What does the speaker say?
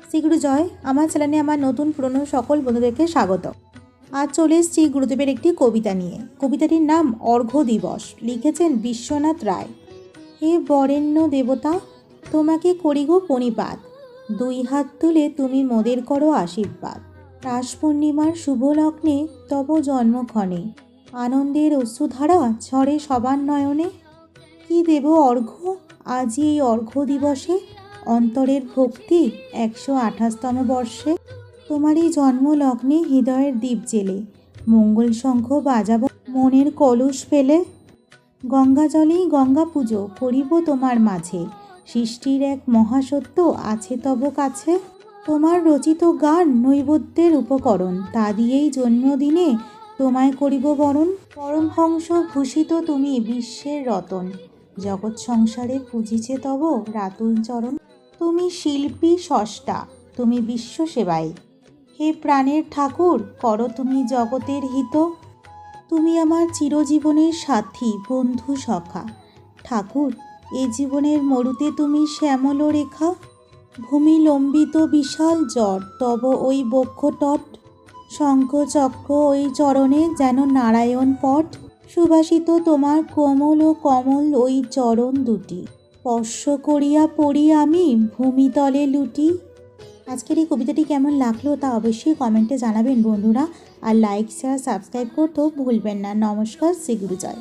শ্রী গুরু জয়। আমার চ্যানেলে আমার নতুন পুরনো সকল বন্ধুদেরকে স্বাগত। আজ চলে এসেছি গুরুদেবের একটি কবিতা নিয়ে। কবিতাটির নাম অর্ঘ্য দিবস, লিখেছেন বিশ্বনাথ রায়। হে বরেণ্য দেবতা, তোমাকে করি গো প্রণিপাত, দুই হাত তুলে তুমি মোদের করো আশীর্বাদ। রাস পূর্ণিমার শুভ লগ্নে তব জন্মক্ষণে, আনন্দের অশ্রুধারা ঝরে সবার নয়নে। কি দেব অর্ঘ্য আজি এই অর্ঘ্য দিবসে, অন্তরের ভক্তি 128তম বর্ষে। তোমারই জন্ম লগ্নে হৃদয়ের দ্বীপ জেলে, মঙ্গল শঙ্খ বাজাব মনের কলুষ ফেলে। গঙ্গা জলেই গঙ্গা পুজো করিব তোমার মাঝে, সৃষ্টির এক মহাসত্য আছে তব কাছে। তোমার রচিত গান নৈবেদ্যের উপকরণ, তা দিয়েই জন্মদিনে তোমায় করিব বরণ। পরমহংস ভূষিত তুমি বিশ্বের রতন, জগৎ সংসারে পূজিছে তব রাতুল চরণ। তুমি শিল্পী স্রষ্টা, তুমি বিশ্ব সেবাই, হে প্রাণের ঠাকুর করো তুমি জগতের হিত। তুমি আমার চিরজীবনের সাথী বন্ধু সখা, ঠাকুর এ জীবনের মরুতে তুমি শ্যামল রেখা। ভূমি লম্বিত বিশাল জট তব ওই বক্ষ তট, শঙ্খ চক্র ওই চরণে যেন নারায়ণ পট। সুবাসিত তোমার কোমল ও কমল ওই চরণ দুটি, স্পর্শ করিয়া পড়ি আমি ভূমিতলে লুটি। আজকের এই কবিতাটি কেমন লাগলো তা অবশ্যই কমেন্টে জানাবেন বন্ধুরা, আর লাইক শেয়ার সাবস্ক্রাইব করতেও ভুলবেন না। নমস্কার, শ্রী গুরু জয়।